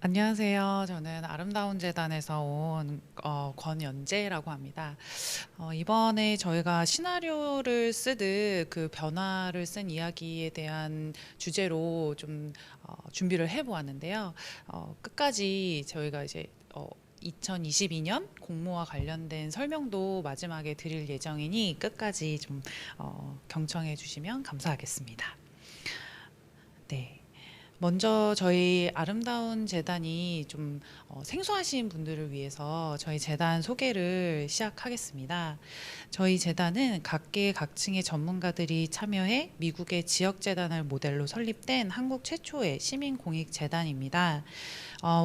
안녕하세요. 저는 아름다운 재단에서 온 권연재라고 합니다. 이번에 저희가 시나리오를 쓰듯 그 변화를 쓴 이야기에 대한 주제로 좀 준비를 해보았는데요. 끝까지 저희가 이제 2022년 공모와 관련된 설명도 마지막에 드릴 예정이니 끝까지 좀 경청해 주시면 감사하겠습니다. 네. 먼저 저희 아름다운 재단이 좀 생소하신 분들을 위해서 저희 재단 소개를 시작하겠습니다. 저희 재단은 각계 각층의 전문가들이 참여해 미국의 지역 재단을 모델로 설립된 한국 최초의 시민 공익 재단입니다.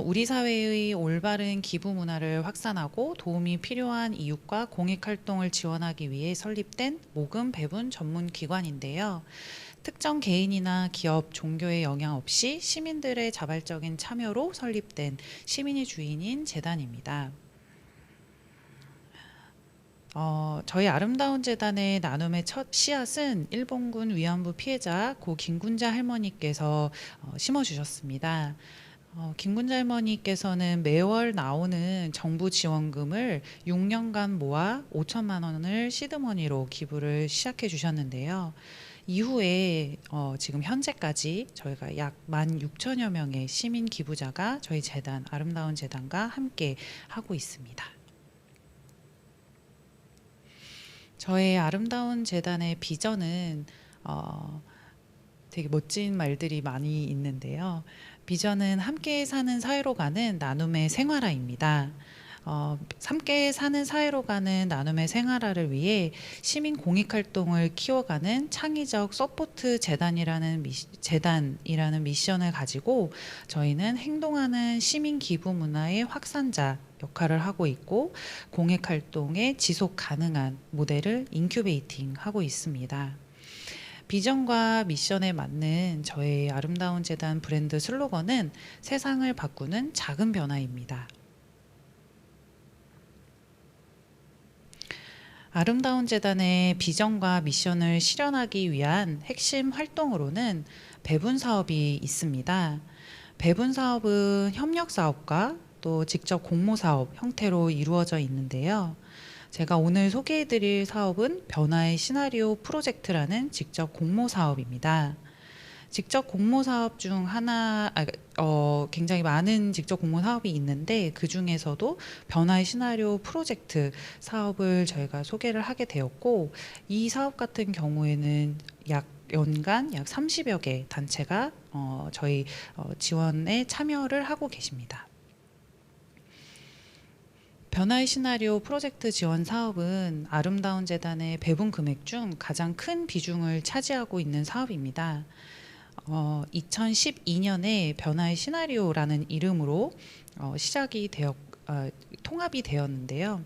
우리 사회의 올바른 기부 문화를 확산하고 도움이 필요한 이웃과 공익 활동을 지원하기 위해 설립된 모금 배분 전문 기관인데요. 특정 개인이나 기업, 종교의 영향 없이 시민들의 자발적인 참여로 설립된 시민이 주인인 재단입니다. 저희 아름다운 재단의 나눔의 첫 씨앗은 일본군 위안부 피해자 고 김군자 할머니께서 심어주셨습니다. 김군자 할머니께서는 매월 나오는 정부 지원금을 6년간 모아 5천만 원을 시드머니로 기부를 시작해 주셨는데요. 이후에 지금 현재까지 저희가 약 16,000여 명의 시민 기부자가 저희 재단, 아름다운 재단과 함께 하고 있습니다. 저의 아름다운 재단의 비전은 되게 멋진 말들이 많이 있는데요. 비전은 함께 사는 사회로 가는 나눔의 생활화입니다. 함께 사는 사회로 가는 나눔의 생활화를 위해 시민 공익 활동을 키워가는 창의적 서포트 재단이라는 미션을 가지고 저희는 행동하는 시민 기부 문화의 확산자 역할을 하고 있고 공익 활동의 지속 가능한 모델을 인큐베이팅 하고 있습니다. 비전과 미션에 맞는 저의 아름다운 재단 브랜드 슬로건은 세상을 바꾸는 작은 변화입니다. 아름다운 재단의 비전과 미션을 실현하기 위한 핵심 활동으로는 배분 사업이 있습니다. 배분 사업은 협력 사업과 또 직접 공모 사업 형태로 이루어져 있는데요. 제가 오늘 소개해 드릴 사업은 변화의 시나리오 프로젝트라는 직접 공모 사업입니다. 직접 공모 사업 중 하나, 굉장히 많은 직접 공모 사업이 있는데 그 중에서도 변화의 시나리오 프로젝트 사업을 저희가 소개를 하게 되었고, 이 사업 같은 경우에는 연간 약 30여 개 단체가 저희 지원에 참여를 하고 계십니다. 변화의 시나리오 프로젝트 지원 사업은 아름다운 재단의 배분 금액 중 가장 큰 비중을 차지하고 있는 사업입니다. 2012년에 변화의 시나리오라는 이름으로 통합이 되었는데요.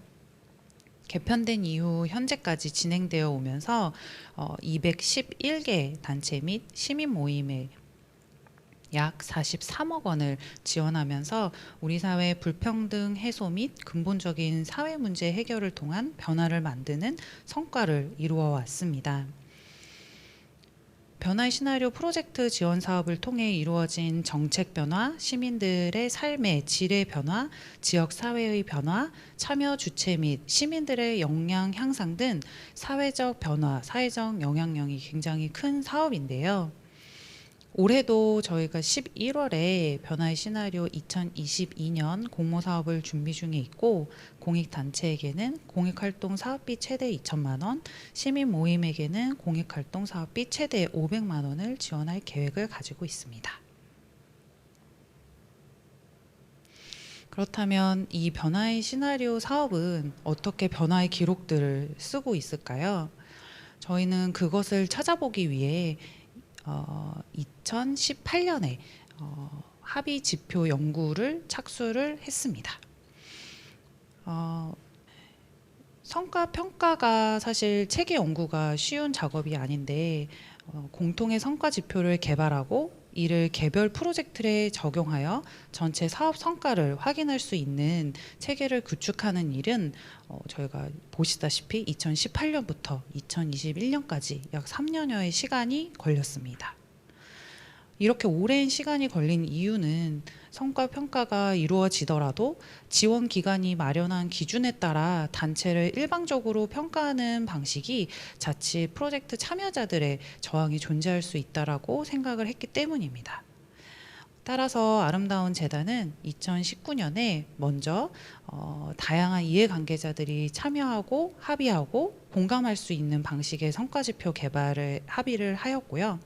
개편된 이후 현재까지 진행되어 오면서 211개 단체 및 시민 모임에 약 43억 원을 지원하면서 우리 사회 불평등 해소 및 근본적인 사회 문제 해결을 통한 변화를 만드는 성과를 이루어 왔습니다. 변화의 시나리오 프로젝트 지원 사업을 통해 이루어진 정책 변화, 시민들의 삶의 질의 변화, 지역 사회의 변화, 참여 주체 및 시민들의 역량 향상 등 사회적 변화, 사회적 영향력이 굉장히 큰 사업인데요. 올해도 저희가 11월에 변화의 시나리오 2022년 공모 사업을 준비 중에 있고 공익단체에게는 공익활동 사업비 최대 2천만 원, 시민 모임에게는 공익활동 사업비 최대 500만 원을 지원할 계획을 가지고 있습니다. 그렇다면 이 변화의 시나리오 사업은 어떻게 변화의 기록들을 쓰고 있을까요? 저희는 그것을 찾아보기 위해 2018년에 합의 지표 연구를 착수를 했습니다. 성과 평가가 사실 체계 연구가 쉬운 작업이 아닌데 공통의 성과 지표를 개발하고 이를 개별 프로젝트에 적용하여 전체 사업 성과를 확인할 수 있는 체계를 구축하는 일은 저희가 보시다시피 2018년부터 2021년까지 약 3년여의 시간이 걸렸습니다. 이렇게 오랜 시간이 걸린 이유는 성과 평가가 이루어지더라도 지원 기관이 마련한 기준에 따라 단체를 일방적으로 평가하는 방식이 자칫 프로젝트 참여자들의 저항이 존재할 수 있다라고 생각을 했기 때문입니다. 따라서 아름다운 재단은 2019년에 먼저 다양한 이해관계자들이 참여하고 합의하고 공감할 수 있는 방식의 성과지표 개발을 합의를 하였고요.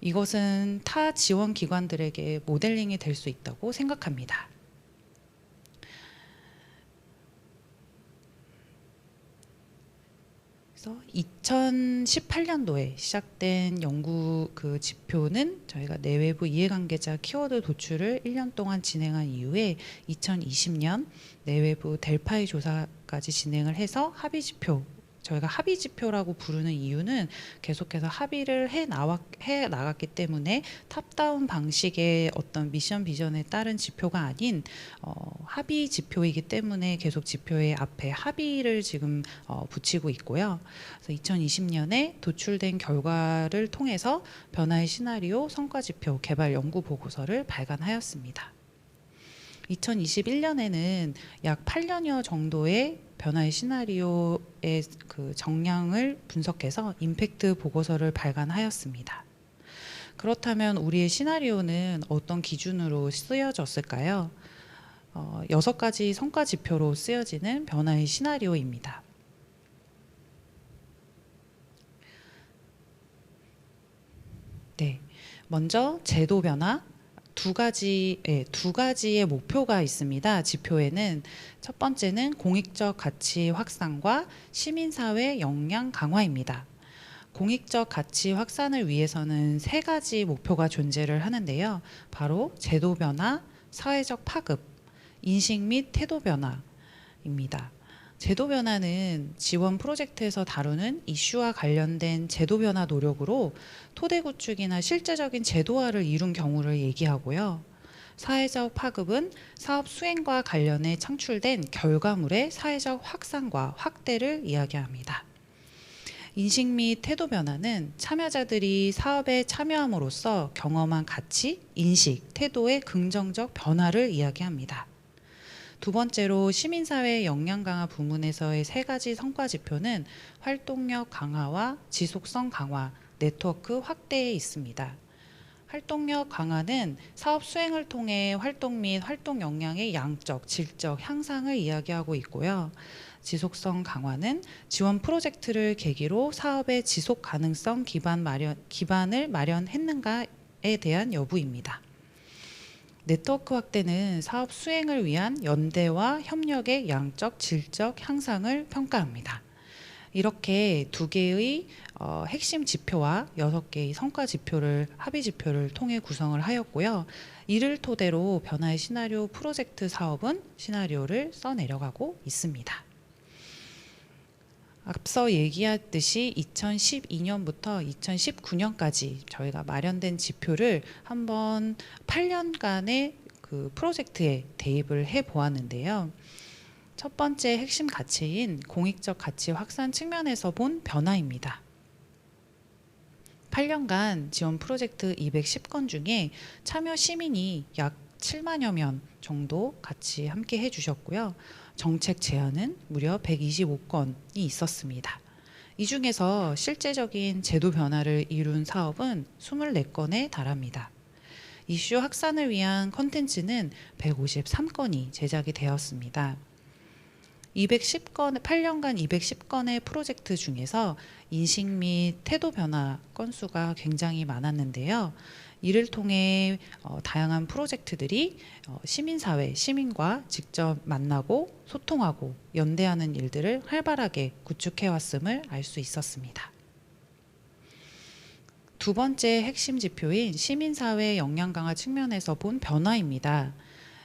이것은 타 지원 기관들에게 모델링이 될 수 있다고 생각합니다. 그래서 2018년도에 시작된 연구 그 지표는 저희가 내외부 이해관계자 키워드 도출을 1년 동안 진행한 이후에 2020년 내외부 델파이 조사까지 진행을 해서 합의 지표, 저희가 합의 지표라고 부르는 이유는 계속해서 합의를 해 나갔기 때문에 탑다운 방식의 어떤 미션 비전에 따른 지표가 아닌 합의 지표이기 때문에 계속 지표의 앞에 합의를 지금 붙이고 있고요. 그래서 2020년에 도출된 결과를 통해서 변화의 시나리오 성과 지표 개발 연구 보고서를 발간하였습니다. 2021년에는 약 8년여 정도의 변화의 시나리오의 그 정량을 분석해서 임팩트 보고서를 발간하였습니다. 그렇다면 우리의 시나리오는 어떤 기준으로 쓰여졌을까요? 6가지 성과 지표로 쓰여지는 변화의 시나리오입니다. 네, 먼저 제도 변화, 두 가지의 목표가 있습니다. 지표에는 첫 번째는 공익적 가치 확산과 시민사회 역량 강화입니다. 공익적 가치 확산을 위해서는 3가지 목표가 존재를 하는데요. 바로 제도 변화, 사회적 파급, 인식 및 태도 변화입니다. 제도 변화는 지원 프로젝트에서 다루는 이슈와 관련된 제도 변화 노력으로 토대 구축이나 실제적인 제도화를 이룬 경우를 얘기하고요. 사회적 파급은 사업 수행과 관련해 창출된 결과물의 사회적 확산과 확대를 이야기합니다. 인식 및 태도 변화는 참여자들이 사업에 참여함으로써 경험한 가치, 인식, 태도의 긍정적 변화를 이야기합니다. 두 번째로 시민사회 역량 강화 부문에서의 3가지 성과 지표는 활동력 강화와 지속성 강화, 네트워크 확대에 있습니다. 활동력 강화는 사업 수행을 통해 활동 및 활동 역량의 양적, 질적 향상을 이야기하고 있고요. 지속성 강화는 지원 프로젝트를 계기로 사업의 지속 가능성 기반을 마련했는가에 대한 여부입니다. 네트워크 확대는 사업 수행을 위한 연대와 협력의 양적, 질적 향상을 평가합니다. 이렇게 2개의 핵심 지표와 6개의 성과 지표를 합의 지표를 통해 구성을 하였고요. 이를 토대로 변화의 시나리오 프로젝트 사업은 시나리오를 써내려가고 있습니다. 앞서 얘기했듯이 2012년부터 2019년까지 저희가 마련된 지표를 한번 8년간의 그 프로젝트에 대입을 해 보았는데요. 첫 번째 핵심 가치인 공익적 가치 확산 측면에서 본 변화입니다. 8년간 지원 프로젝트 210건 중에 참여 시민이 약 7만여 명 정도 같이 함께 해주셨고요. 정책 제안은 무려 125건이 있었습니다. 이 중에서 실제적인 제도 변화를 이룬 사업은 24건에 달합니다. 이슈 확산을 위한 콘텐츠는 153건이 제작이 되었습니다. 8년간 210건의 프로젝트 중에서 인식 및 태도 변화 건수가 굉장히 많았는데요. 이를 통해 다양한 프로젝트들이 시민사회, 시민과 직접 만나고 소통하고 연대하는 일들을 활발하게 구축해왔음을 알 수 있었습니다. 두 번째 핵심 지표인 시민사회 역량 강화 측면에서 본 변화입니다.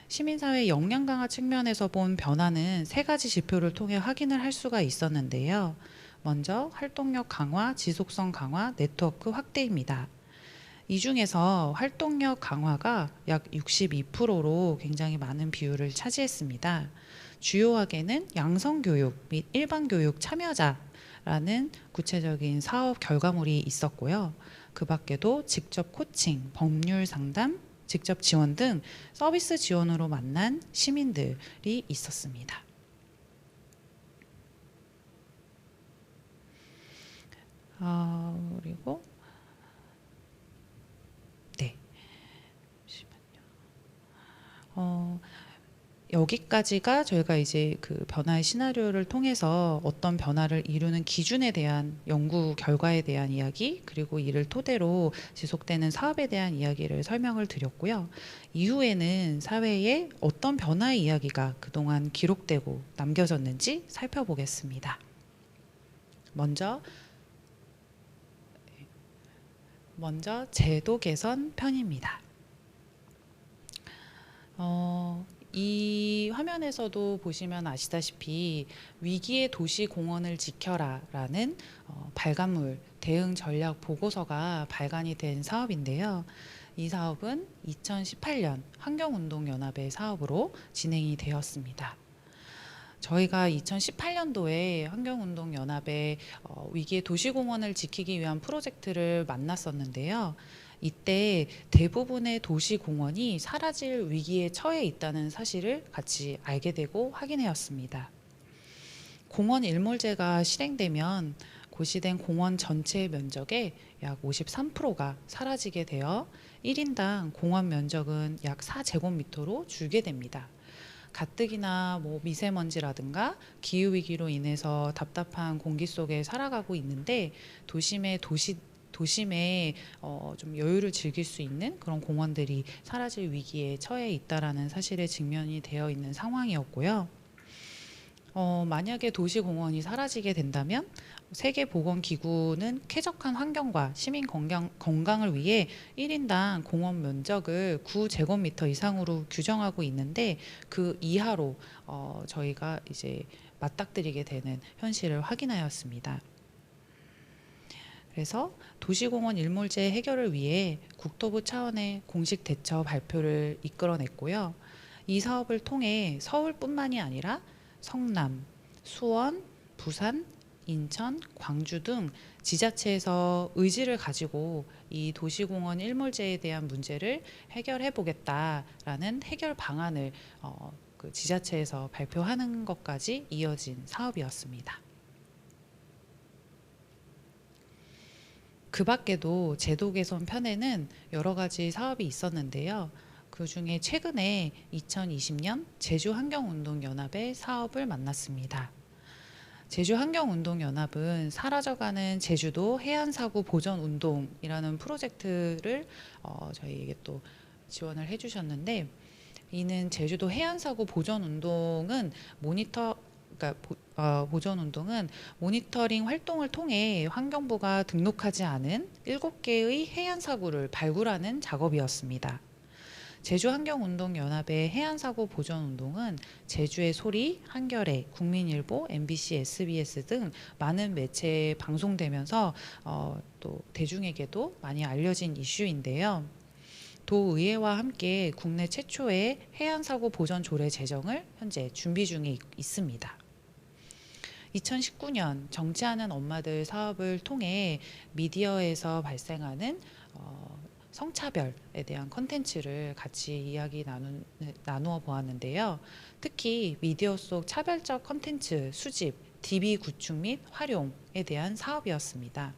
시민사회 역량 강화 측면에서 본 변화는 3가지 지표를 통해 확인을 할 수가 있었는데요. 먼저 활동력 강화, 지속성 강화, 네트워크 확대입니다. 이 중에서 활동력 강화가 약 62%로 굉장히 많은 비율을 차지했습니다. 주요하게는 양성교육 및 일반교육 참여자라는 구체적인 사업 결과물이 있었고요. 그 밖에도 직접 코칭, 법률 상담, 직접 지원 등 서비스 지원으로 만난 시민들이 있었습니다. 그리고 네, 잠시만요. 여기까지가 저희가 이제 그 변화의 시나리오를 통해서 어떤 변화를 이루는 기준에 대한 연구 결과에 대한 이야기, 그리고 이를 토대로 지속되는 사업에 대한 이야기를 설명을 드렸고요. 이후에는 사회에 어떤 변화의 이야기가 그동안 기록되고 남겨졌는지 살펴보겠습니다. 먼저 제도 개선 편입니다. 이 화면에서도 보시면 아시다시피 위기의 도시 공원을 지켜라 라는 발간물 대응 전략 보고서가 발간이 된 사업인데요. 이 사업은 2018년 환경운동연합의 사업으로 진행이 되었습니다. 저희가 2018년도에 환경운동연합의 위기의 도시공원을 지키기 위한 프로젝트를 만났었는데요. 이때 대부분의 도시공원이 사라질 위기에 처해 있다는 사실을 같이 알게 되고 확인하였습니다. 공원 일몰제가 실행되면 고시된 공원 전체 면적의 약 53%가 사라지게 되어 1인당 공원 면적은 약 4제곱미터로 줄게 됩니다. 가뜩이나 미세먼지라든가 기후위기로 인해서 답답한 공기 속에 살아가고 있는데 도심에 좀 여유를 즐길 수 있는 그런 공원들이 사라질 위기에 처해 있다라는 사실에 직면이 되어 있는 상황이었고요. 만약에 도시공원이 사라지게 된다면 세계보건기구는 쾌적한 환경과 시민 건강을 위해 1인당 공원 면적을 9제곱미터 이상으로 규정하고 있는데 그 이하로 저희가 이제 맞닥뜨리게 되는 현실을 확인하였습니다. 그래서 도시공원 일몰제 해결을 위해 국토부 차원의 공식 대처 발표를 이끌어냈고요. 이 사업을 통해 서울뿐만이 아니라 성남, 수원, 부산, 인천, 광주 등 지자체에서 의지를 가지고 이 도시공원 일몰제에 대한 문제를 해결해 보겠다라는 해결 방안을 그 지자체에서 발표하는 것까지 이어진 사업이었습니다. 그 밖에도 제도 개선 편에는 여러 가지 사업이 있었는데요. 그 중에 최근에 2020년 제주환경운동연합의 사업을 만났습니다. 제주환경운동연합은 사라져가는 제주도 해안사고 보전운동이라는 프로젝트를 저희에게 또 지원을 해주셨는데, 이는 제주도 해안사고 보전운동은 보전운동은 모니터링 활동을 통해 환경부가 등록하지 않은 7개의 해안사고를 발굴하는 작업이었습니다. 제주환경운동연합의 해안사고 보전운동은 제주의 소리, 한겨레, 국민일보, MBC, SBS 등 많은 매체에 방송되면서 또 대중에게도 많이 알려진 이슈인데요. 도의회와 함께 국내 최초의 해안사고 보전 조례 제정을 현재 준비 중에 있습니다. 2019년 정치하는 엄마들 사업을 통해 미디어에서 발생하는 성차별에 대한 컨텐츠를 같이 이야기 나누어 보았는데요. 특히 미디어 속 차별적 컨텐츠 수집, DB 구축 및 활용에 대한 사업이었습니다.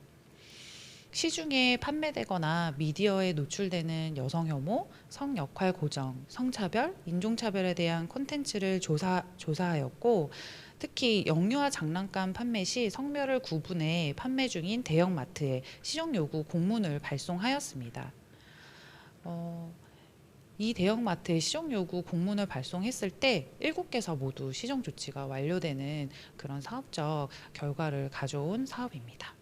시중에 판매되거나 미디어에 노출되는 여성 혐오, 성역할 고정, 성차별, 인종차별에 대한 콘텐츠를 조사하였고, 특히 영유아 장난감 판매 시 성별을 구분해 판매 중인 대형마트에 시정 요구 공문을 발송하였습니다. 이 대형마트에 시정 요구 공문을 발송했을 때 7개서 모두 시정 조치가 완료되는 그런 사업적 결과를 가져온 사업입니다.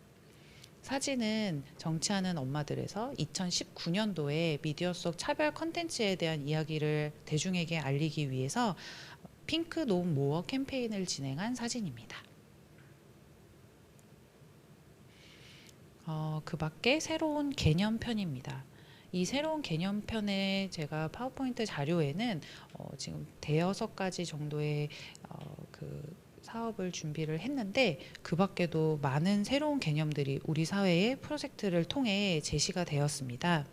사진은 정치하는 엄마들에서 2019년도에 미디어 속 차별 컨텐츠에 대한 이야기를 대중에게 알리기 위해서 핑크 노 모어 캠페인을 진행한 사진입니다. 그 밖에 새로운 개념편입니다. 이 새로운 개념편에 제가 파워포인트 자료에는 지금 5-6가지 정도의 그 사업을 준비를 했는데 그 밖에도 많은 새로운 개념들이 우리 사회의 프로젝트를 통해 제시가 되었습니다.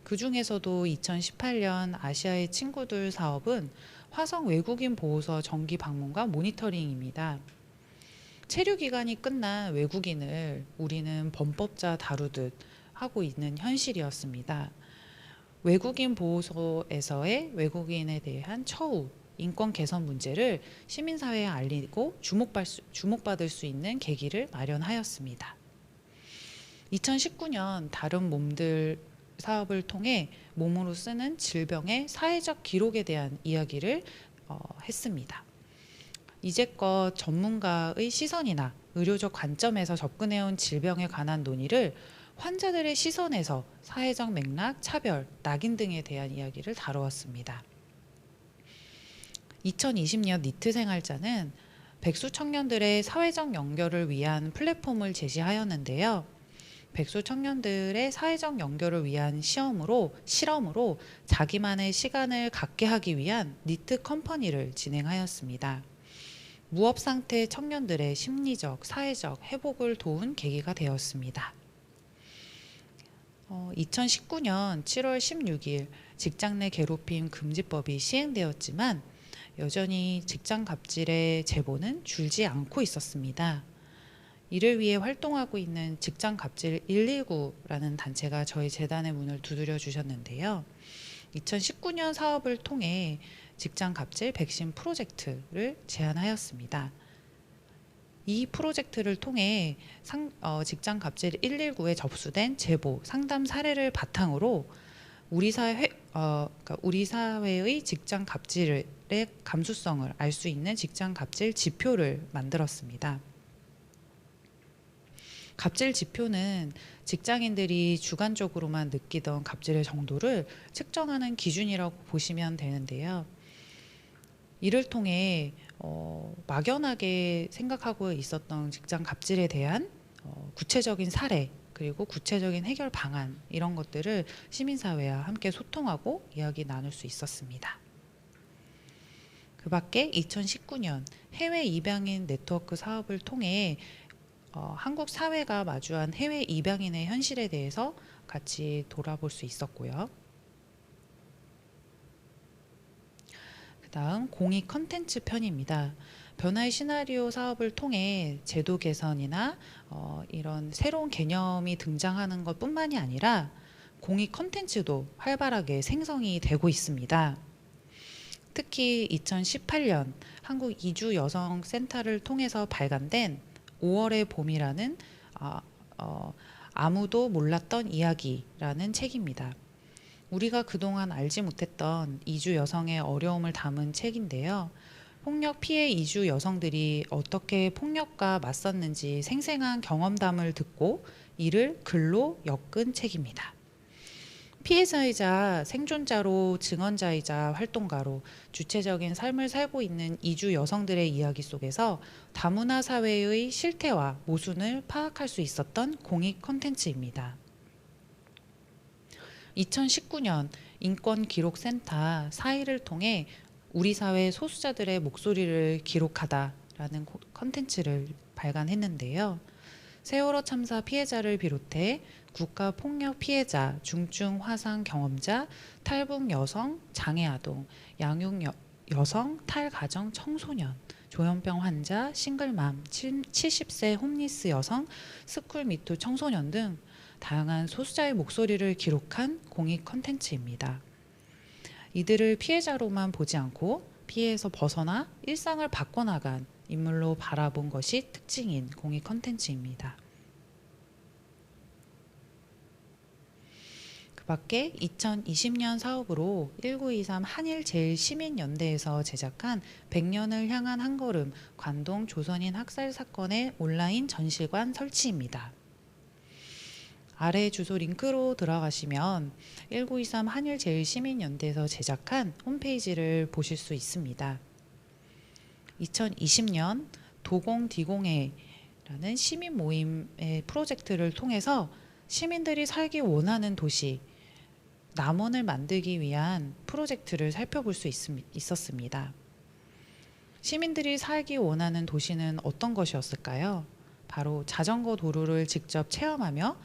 그 중에서도 2018년 아시아의 친구들 사업은 화성 외국인 보호서 정기 방문과 모니터링입니다. 체류 기간이 끝난 외국인을 우리는 범법자 다루듯 하고 있는 현실이었습니다. 외국인 보호소에서의 외국인에 대한 처우, 인권 개선 문제를 시민사회에 알리고 주목받을 수 있는 계기를 마련하였습니다. 2019년 다른 몸들 사업을 통해 몸으로 쓰는 질병의 사회적 기록에 대한 이야기를 했습니다. 이제껏 전문가의 시선이나 의료적 관점에서 접근해온 질병에 관한 논의를 환자들의 시선에서 사회적 맥락, 차별, 낙인 등에 대한 이야기를 다루었습니다. 2020년 니트 생활자는 백수 청년들의 사회적 연결을 위한 플랫폼을 제시하였는데요. 백수 청년들의 사회적 연결을 위한 실험으로 자기만의 시간을 갖게 하기 위한 니트 컴퍼니를 진행하였습니다. 무업 상태 청년들의 심리적, 사회적 회복을 도운 계기가 되었습니다. 2019년 7월 16일 직장 내 괴롭힘 금지법이 시행되었지만 여전히 직장 갑질의 제보는 줄지 않고 있었습니다. 이를 위해 활동하고 있는 직장 갑질 119라는 단체가 저희 재단의 문을 두드려 주셨는데요. 2019년 사업을 통해 직장 갑질 백신 프로젝트를 제안하였습니다. 이 프로젝트를 통해 직장 갑질 119에 접수된 제보, 상담 사례를 바탕으로 우리 사회의 직장 갑질의 감수성을 알 수 있는 직장 갑질 지표를 만들었습니다. 갑질 지표는 직장인들이 주관적으로만 느끼던 갑질의 정도를 측정하는 기준이라고 보시면 되는데요. 이를 통해 막연하게 생각하고 있었던 직장 갑질에 대한 구체적인 사례 그리고 구체적인 해결 방안 이런 것들을 시민사회와 함께 소통하고 이야기 나눌 수 있었습니다. 그 밖에 2019년 해외 입양인 네트워크 사업을 통해 한국 사회가 마주한 해외 입양인의 현실에 대해서 같이 돌아볼 수 있었고요. 다음 공익 컨텐츠 편입니다. 변화의 시나리오 사업을 통해 제도 개선이나 이런 새로운 개념이 등장하는 것뿐만이 아니라 공익 컨텐츠도 활발하게 생성이 되고 있습니다. 특히 2018년 한국 이주 여성 센터를 통해서 발간된 5월의 봄이라는 아무도 몰랐던 이야기라는 책입니다. 우리가 그동안 알지 못했던 이주 여성의 어려움을 담은 책인데요. 폭력 피해 이주 여성들이 어떻게 폭력과 맞섰는지 생생한 경험담을 듣고 이를 글로 엮은 책입니다. 피해자이자 생존자로 증언자이자 활동가로 주체적인 삶을 살고 있는 이주 여성들의 이야기 속에서 다문화 사회의 실태와 모순을 파악할 수 있었던 공익 콘텐츠입니다. 2019년 인권기록센터 사이를 통해 우리 사회 소수자들의 목소리를 기록하다라는 콘텐츠를 발간했는데요. 세월호 참사 피해자를 비롯해 국가폭력 피해자, 중증 화상 경험자, 탈북 여성, 장애 아동, 양육 여성, 탈가정 청소년, 조현병 환자, 싱글맘, 70세 홈리스 여성, 스쿨미투 청소년 등 다양한 소수자의 목소리를 기록한 공익 컨텐츠입니다. 이들을 피해자로만 보지 않고 피해에서 벗어나 일상을 바꿔나간 인물로 바라본 것이 특징인 공익 컨텐츠입니다. 그 밖에 2020년 사업으로 1923 한일제일시민연대에서 제작한 100년을 향한 한걸음 관동 조선인 학살 사건의 온라인 전시관 설치입니다. 아래 주소 링크로 들어가시면 1923 한일제일시민연대에서 제작한 홈페이지를 보실 수 있습니다. 2020년 도공디공해라는 시민 모임의 프로젝트를 통해서 시민들이 살기 원하는 도시 남원을 만들기 위한 프로젝트를 살펴볼 수 있었습니다. 시민들이 살기 원하는 도시는 어떤 것이었을까요? 바로 자전거 도로를 직접 체험하며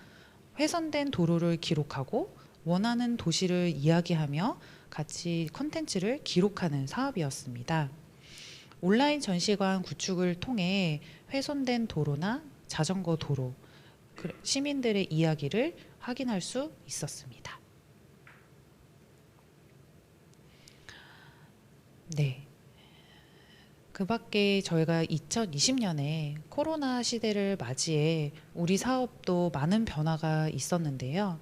훼손된 도로를 기록하고 원하는 도시를 이야기하며 같이 컨텐츠를 기록하는 사업이었습니다. 온라인 전시관 구축을 통해 훼손된 도로나 자전거 도로, 시민들의 이야기를 확인할 수 있었습니다. 네. 그 밖에 저희가 2020년에 코로나 시대를 맞이해 우리 사업도 많은 변화가 있었는데요.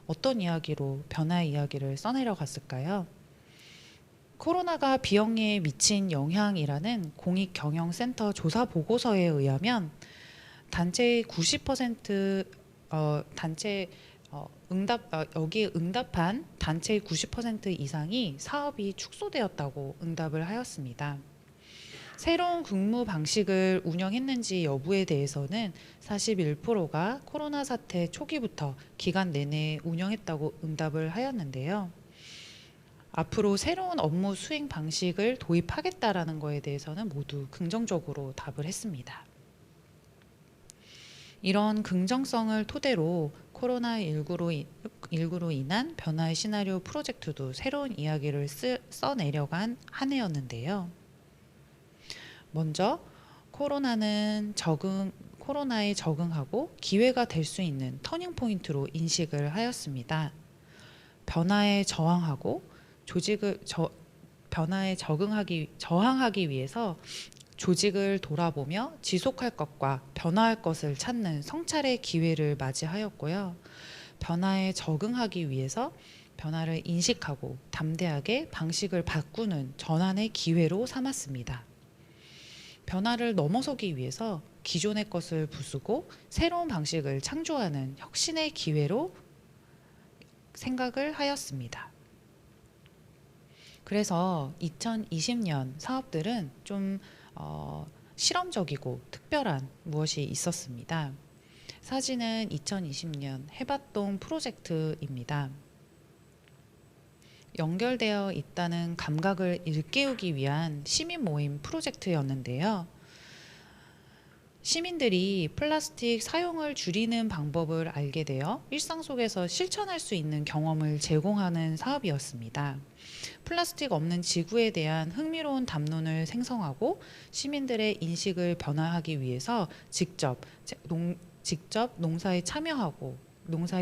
어떤 이야기로 변화의 이야기를 써내려 갔을까요? 코로나가 비영리에 미친 영향이라는 공익경영센터 조사 보고서에 의하면 단체의 90% 단체 여기에 응답한 단체의 90% 이상이 사업이 축소되었다고 응답을 하였습니다. 새로운 근무 방식을 운영했는지 여부에 대해서는 41%가 코로나 사태 초기부터 기간 내내 운영했다고 응답을 하였는데요. 앞으로 새로운 업무 수행 방식을 도입하겠다라는 거에 대해서는 모두 긍정적으로 답을 했습니다. 이런 긍정성을 토대로 코로나19로 인한 변화의 시나리오 프로젝트도 새로운 이야기를 써내려간 한 해였는데요. 먼저 코로나에 적응하고 기회가 될 수 있는 터닝 포인트로 인식을 하였습니다. 변화에 저항하고 변화에 저항하기 위해서 조직을 돌아보며 지속할 것과 변화할 것을 찾는 성찰의 기회를 맞이하였고요. 변화에 적응하기 위해서 변화를 인식하고 담대하게 방식을 바꾸는 전환의 기회로 삼았습니다. 변화를 넘어서기 위해서 기존의 것을 부수고 새로운 방식을 창조하는 혁신의 기회로 생각을 하였습니다. 그래서 2020년 사업들은 좀 실험적이고 특별한 무엇이 있었습니다. 사진은 2020년 해밭동 프로젝트입니다. 연결되어 있다는 감각을 일깨우기 위한 시민 모임 프로젝트였는데요. 시민들이 플라스틱 사용을 줄이는 방법을 알게 되어 일상 속에서 실천할 수 있는 경험을 제공하는 사업이었습니다. 플라스틱 없는 지구에 대한 흥미로운 담론을 생성하고 시민들의 인식을 변화하기 위해서 직접 농사에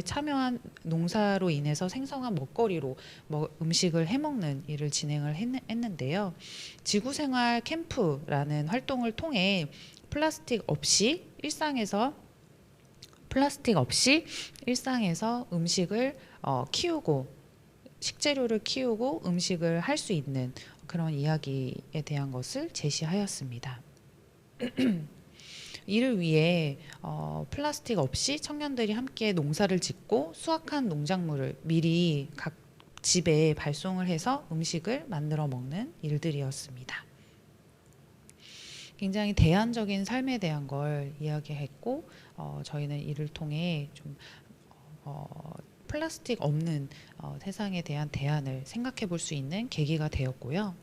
참여한 농사로 인해서 생성한 먹거리로 음식을 해먹는 일을 진행을 했는데요. 지구생활 캠프라는 활동을 통해 플라스틱 없이 일상에서 음식을 키우고 식재료를 키우고 음식을 할 수 있는 그런 이야기에 대한 것을 제시하였습니다. 이를 위해 플라스틱 없이 청년들이 함께 농사를 짓고 수확한 농작물을 미리 각 집에 발송을 해서 음식을 만들어 먹는 일들이었습니다. 굉장히 대안적인 삶에 대한 걸 이야기했고 저희는 이를 통해 좀 플라스틱 없는 세상에 대한 대안을 생각해 볼 수 있는 계기가 되었고요.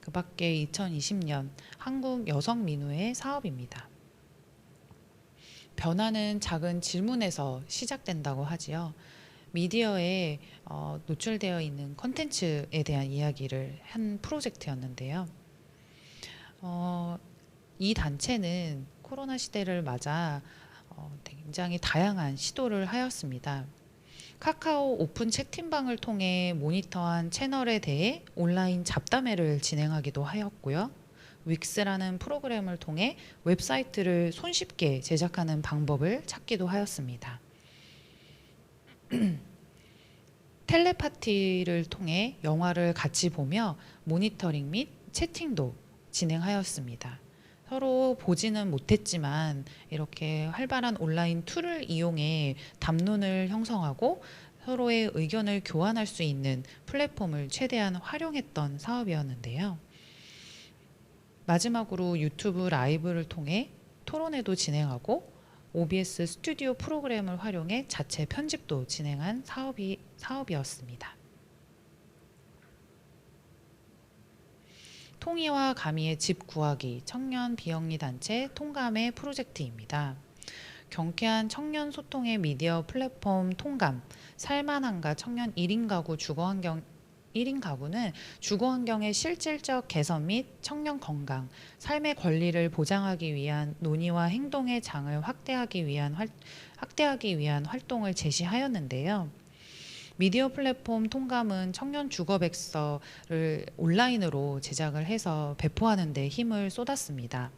그 밖에 2020년 한국 여성 민우의 사업입니다. 변화는 작은 질문에서 시작된다고 하지요. 미디어에 노출되어 있는 콘텐츠에 대한 이야기를 한 프로젝트였는데요. 이 단체는 코로나 시대를 맞아 굉장히 다양한 시도를 하였습니다. 카카오 오픈 채팅방을 통해 모니터한 채널에 대해 온라인 잡담회를 진행하기도 하였고요. 윅스라는 프로그램을 통해 웹사이트를 손쉽게 제작하는 방법을 찾기도 하였습니다. 텔레파티를 통해 영화를 같이 보며 모니터링 및 채팅도 진행하였습니다. 서로 보지는 못했지만 이렇게 활발한 온라인 툴을 이용해 담론을 형성하고 서로의 의견을 교환할 수 있는 플랫폼을 최대한 활용했던 사업이었는데요. 마지막으로 유튜브 라이브를 통해 토론회도 진행하고 OBS 스튜디오 프로그램을 활용해 자체 편집도 진행한 사업이었습니다. 통이와 가미의 집 구하기 청년 비영리 단체 통감의 프로젝트입니다. 경쾌한 청년 소통의 미디어 플랫폼 통감, 살만한가 청년 1인 가구 주거환경 1인 가구는 주거환경의 실질적 개선 및 청년 건강, 삶의 권리를 보장하기 위한 논의와 행동의 장을 확대하기 위한 활동을 제시하였는데요. 미디어 플랫폼 통감은 청년 주거백서를 온라인으로 제작을 해서 배포하는 데 힘을 쏟았습니다.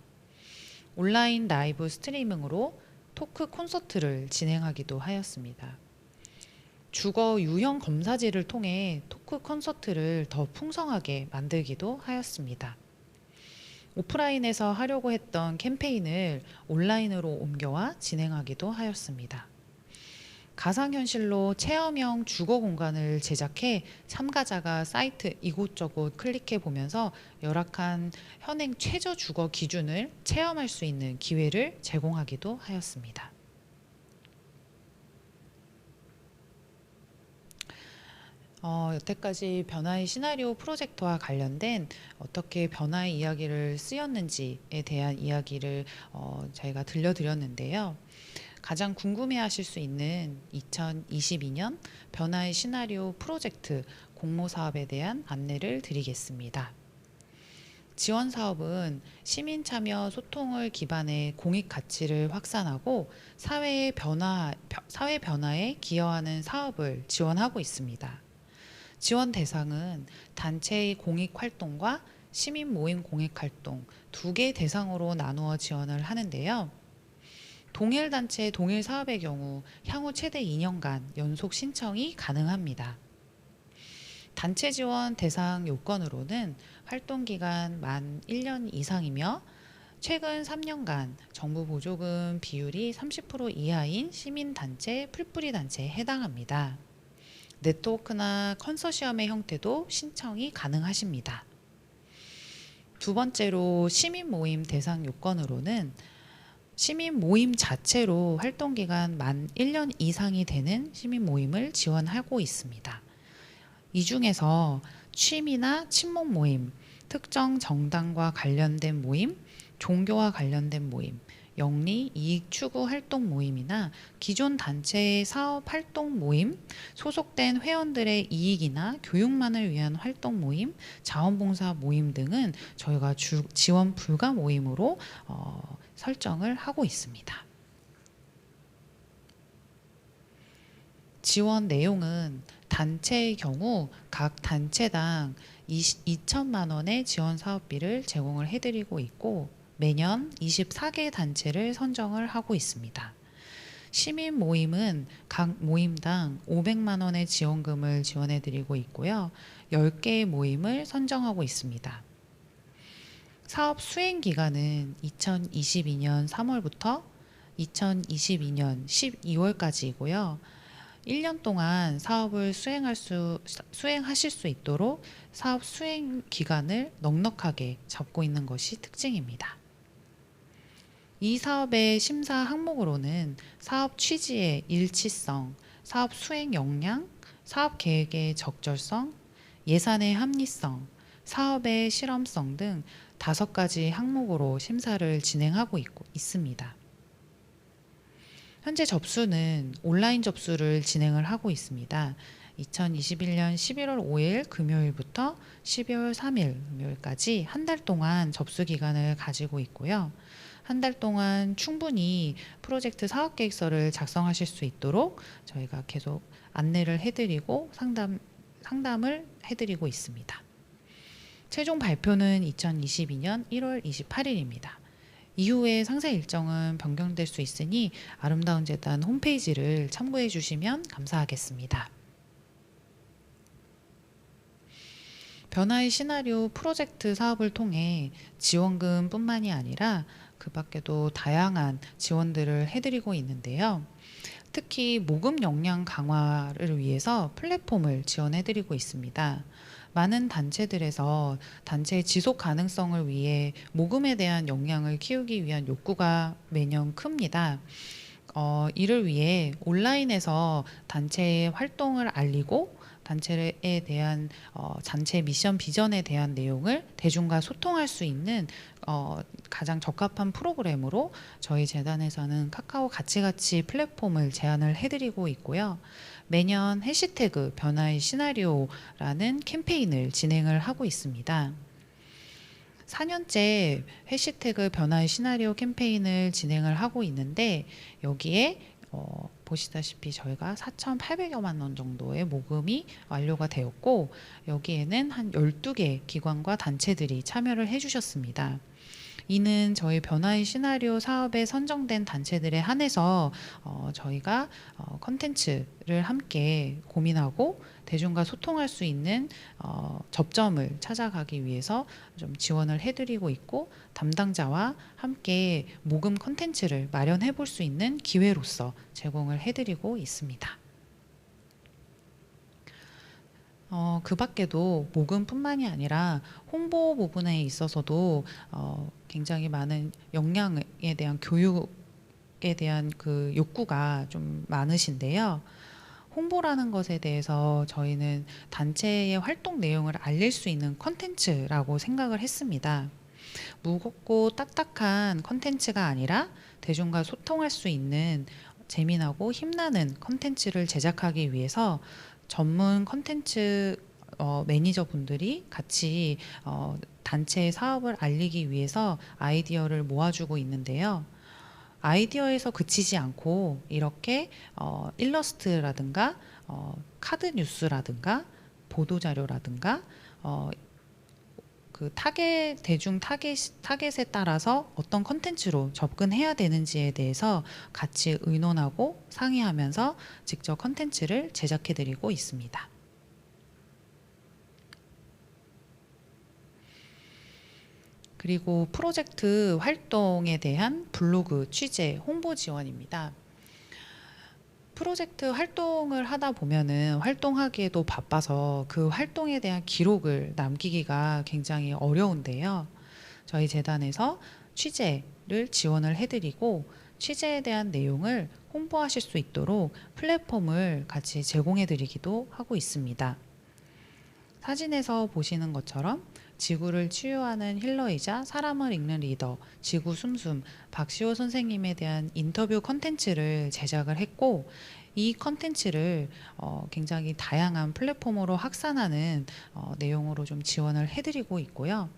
온라인 라이브 스트리밍으로 토크 콘서트를 진행하기도 하였습니다. 주거 유형 검사지를 통해 토크 콘서트를 더 풍성하게 만들기도 하였습니다. 오프라인에서 하려고 했던 캠페인을 온라인으로 옮겨와 진행하기도 하였습니다. 가상현실로 체험형 주거 공간을 제작해 참가자가 사이트 이곳저곳 클릭해 보면서 열악한 현행 최저 주거 기준을 체험할 수 있는 기회를 제공하기도 하였습니다. 여태까지 변화의 시나리오 프로젝트와 관련된 어떻게 변화의 이야기를 쓰였는지에 대한 이야기를 저희가 들려드렸는데요. 가장 궁금해하실 수 있는 2022년 변화의 시나리오 프로젝트 공모 사업에 대한 안내를 드리겠습니다. 지원 사업은 시민 참여 소통을 기반해 공익 가치를 확산하고 사회 변화에 기여하는 사업을 지원하고 있습니다. 지원 대상은 단체의 공익 활동과 시민 모임 공익 활동 두 개 대상으로 나누어 지원을 하는데요. 동일 단체 동일 사업의 경우 향후 최대 2년간 연속 신청이 가능합니다. 단체 지원 대상 요건으로는 활동 기간 만 1년 이상이며 최근 3년간 정부 보조금 비율이 30% 이하인 시민단체, 풀뿌리 단체에 해당합니다. 네트워크나 컨소시엄의 형태도 신청이 가능하십니다. 두 번째로 시민 모임 대상 요건으로는 시민 모임 자체로 활동 기간 만 1년 이상이 되는 시민 모임을 지원하고 있습니다. 이 중에서 취미나 친목 모임, 특정 정당과 관련된 모임, 종교와 관련된 모임, 영리, 이익 추구 활동 모임이나 기존 단체의 사업 활동 모임, 소속된 회원들의 이익이나 교육만을 위한 활동 모임, 자원봉사 모임 등은 저희가 지원 불가 모임으로 설정을 하고 있습니다. 지원 내용은 단체의 경우 각 단체당 2천만 원의 지원 사업비를 제공을 해드리고 있고 매년 24개 단체를 선정을 하고 있습니다. 시민 모임은 각 모임당 500만 원의 지원금을 지원해드리고 있고요. 10개의 모임을 선정하고 있습니다. 사업 수행 기간은 2022년 3월부터 2022년 12월까지이고요. 1년 동안 사업을 수행하실 수 있도록 사업 수행 기간을 넉넉하게 잡고 있는 것이 특징입니다. 이 사업의 심사 항목으로는 사업 취지의 일치성, 사업 수행 역량, 사업 계획의 적절성, 예산의 합리성, 사업의 실험성 등 5가지 항목으로 심사를 진행하고 있습니다. 현재 접수는 온라인 접수를 진행을 하고 있습니다. 2021년 11월 5일 금요일부터 12월 3일 금요일까지 한 달 동안 접수 기간을 가지고 있고요. 한 달 동안 충분히 프로젝트 사업계획서를 작성하실 수 있도록 저희가 계속 안내를 해드리고 상담을 해드리고 있습니다. 최종 발표는 2022년 1월 28일입니다. 이후에 상세 일정은 변경될 수 있으니 아름다운 재단 홈페이지를 참고해 주시면 감사하겠습니다. 변화의 시나리오 프로젝트 사업을 통해 지원금뿐만이 아니라 그 밖에도 다양한 지원들을 해드리고 있는데요. 특히 모금 역량 강화를 위해서 플랫폼을 지원해드리고 있습니다. 많은 단체들에서 단체의 지속 가능성을 위해 모금에 대한 역량을 키우기 위한 욕구가 매년 큽니다. 이를 위해 온라인에서 단체의 활동을 알리고 단체에 대한 단체 미션 비전에 대한 내용을 대중과 소통할 수 있는 가장 적합한 프로그램으로 저희 재단에서는 카카오 가치가치 플랫폼을 제안을 해드리고 있고요. 매년 해시태그 변화의 시나리오라는 캠페인을 진행을 하고 있습니다. 4년째 해시태그 변화의 시나리오 캠페인을 진행을 하고 있는데 여기에 보시다시피 저희가 4,800여만 원 정도의 모금이 완료가 되었고 여기에는 한 12개 기관과 단체들이 참여를 해주셨습니다. 이는 저희 변화의 시나리오 사업에 선정된 단체들에 한해서 저희가 컨텐츠를 함께 고민하고 대중과 소통할 수 있는 접점을 찾아가기 위해서 좀 지원을 해드리고 있고 담당자와 함께 모금 컨텐츠를 마련해 볼 수 있는 기회로서 제공을 해드리고 있습니다. 그 밖에도 모금뿐만이 아니라 홍보 부분에 있어서도 굉장히 많은 역량에 대한 교육에 대한 그 욕구가 좀 많으신데요. 홍보라는 것에 대해서 저희는 단체의 활동 내용을 알릴 수 있는 컨텐츠라고 생각을 했습니다. 무겁고 딱딱한 컨텐츠가 아니라 대중과 소통할 수 있는 재미나고 힘나는 컨텐츠를 제작하기 위해서 전문 컨텐츠 매니저분들이 같이 단체의 사업을 알리기 위해서 아이디어를 모아주고 있는데요. 아이디어에서 그치지 않고 이렇게 일러스트라든가 카드 뉴스라든가 보도자료라든가 그 대중 타겟에 따라서 어떤 컨텐츠로 접근해야 되는지에 대해서 같이 의논하고 상의하면서 직접 컨텐츠를 제작해드리고 있습니다. 그리고 프로젝트 활동에 대한 블로그 취재, 홍보 지원입니다. 프로젝트 활동을 하다 보면은 활동하기에도 바빠서 그 활동에 대한 기록을 남기기가 굉장히 어려운데요. 저희 재단에서 취재를 지원을 해드리고 취재에 대한 내용을 홍보하실 수 있도록 플랫폼을 같이 제공해드리기도 하고 있습니다. 사진에서 보시는 것처럼 지구를 치유하는 힐러이자 사람을 읽는 리더, 지구 숨숨 박시호 선생님에 대한 인터뷰 컨텐츠를 제작을 했고 이 컨텐츠를 굉장히 다양한 플랫폼으로 확산하는 내용으로 좀 지원을 해드리고 있고요.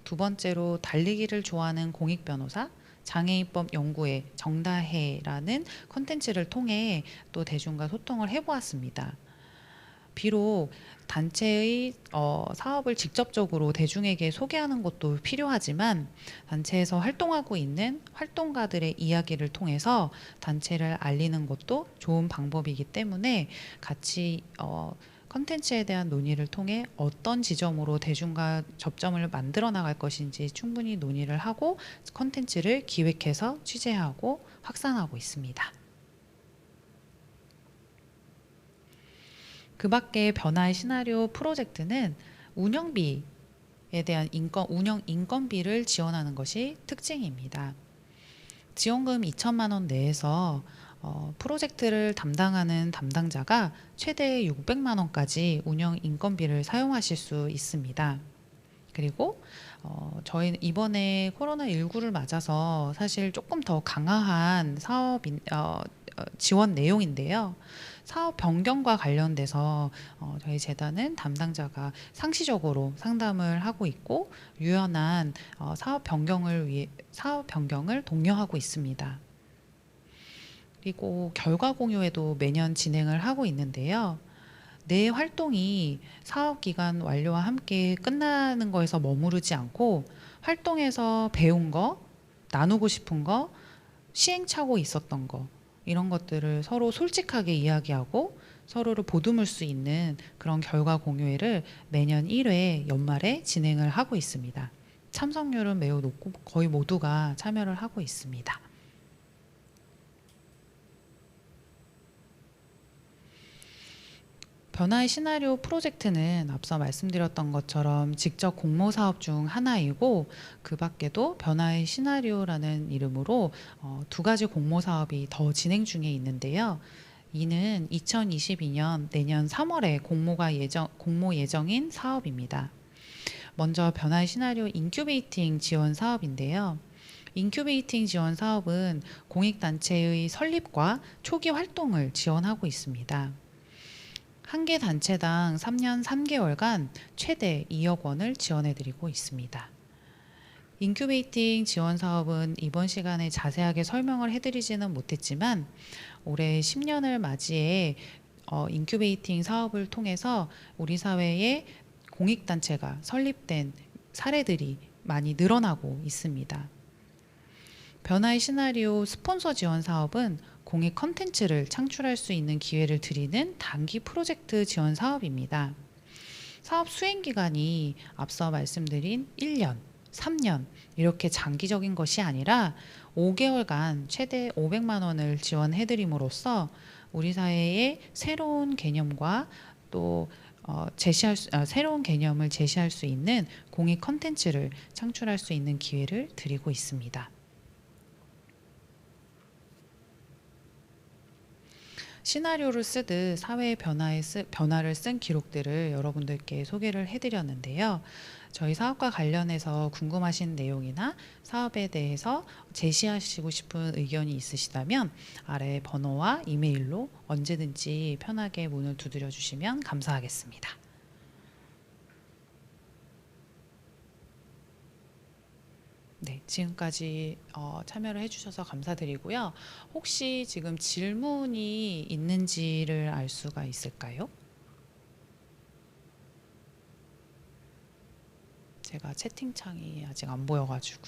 두 번째로 달리기를 좋아하는 공익변호사, 장애인법 연구회 정다혜라는 컨텐츠를 통해 또 대중과 소통을 해보았습니다. 비록 단체의 사업을 직접적으로 대중에게 소개하는 것도 필요하지만 단체에서 활동하고 있는 활동가들의 이야기를 통해서 단체를 알리는 것도 좋은 방법이기 때문에 같이 컨텐츠에 대한 논의를 통해 어떤 지점으로 대중과 접점을 만들어 나갈 것인지 충분히 논의를 하고 컨텐츠를 기획해서 취재하고 확산하고 있습니다. 그 밖에 변화의 시나리오 프로젝트는 운영비에 대한 운영 인건비를 지원하는 것이 특징입니다. 지원금 2천만 원 내에서 프로젝트를 담당하는 담당자가 최대 600만 원까지 운영 인건비를 사용하실 수 있습니다. 그리고 저희는 이번에 코로나19를 맞아서 사실 조금 더 강화한 사업 지원 내용인데요. 사업 변경과 관련돼서 저희 재단은 담당자가 상시적으로 상담을 하고 있고 유연한 사업 변경을 독려하고 있습니다. 그리고 결과 공유회도 매년 진행을 하고 있는데요. 내 활동이 사업 기간 완료와 함께 끝나는 거에서 머무르지 않고 활동에서 배운 거, 나누고 싶은 거, 시행착오 있었던 거 이런 것들을 서로 솔직하게 이야기하고 서로를 보듬을 수 있는 그런 결과 공유회를 매년 1회 연말에 진행을 하고 있습니다. 참석률은 매우 높고 거의 모두가 참여를 하고 있습니다. 변화의 시나리오 프로젝트는 앞서 말씀드렸던 것처럼 직접 공모 사업 중 하나이고 그 밖에도 변화의 시나리오라는 이름으로 두 가지 공모 사업이 더 진행 중에 있는데요. 이는 2022년 내년 3월에 공모 예정인 사업입니다. 먼저 변화의 시나리오 인큐베이팅 지원 사업인데요. 인큐베이팅 지원 사업은 공익단체의 설립과 초기 활동을 지원하고 있습니다. 한 개 단체당 3년 3개월간 최대 2억 원을 지원해드리고 있습니다. 인큐베이팅 지원 사업은 이번 시간에 자세하게 설명을 해드리지는 못했지만 올해 10년을 맞이해 인큐베이팅 사업을 통해서 우리 사회에 공익단체가 설립된 사례들이 많이 늘어나고 있습니다. 변화의 시나리오 스폰서 지원 사업은 공익 컨텐츠를 창출할 수 있는 기회를 드리는 단기 프로젝트 지원 사업입니다. 사업 수행 기간이 앞서 말씀드린 1년, 3년 이렇게 장기적인 것이 아니라 5개월간 최대 500만 원을 지원해드림으로써 우리 사회의 새로운 개념과 또 새로운 개념을 제시할 수 있는 공익 컨텐츠를 창출할 수 있는 기회를 드리고 있습니다. 시나리오를 쓰듯 사회의 변화를 쓴 기록들을 여러분들께 소개를 해드렸는데요. 저희 사업과 관련해서 궁금하신 내용이나 사업에 대해서 제시하시고 싶은 의견이 있으시다면 아래 번호와 이메일로 언제든지 편하게 문을 두드려 주시면 감사하겠습니다. 네, 지금까지 참여를 해주셔서 감사드리고요. 혹시 지금 질문이 있는지를 알 수가 있을까요? 제가 채팅창이 아직 안 보여가지고.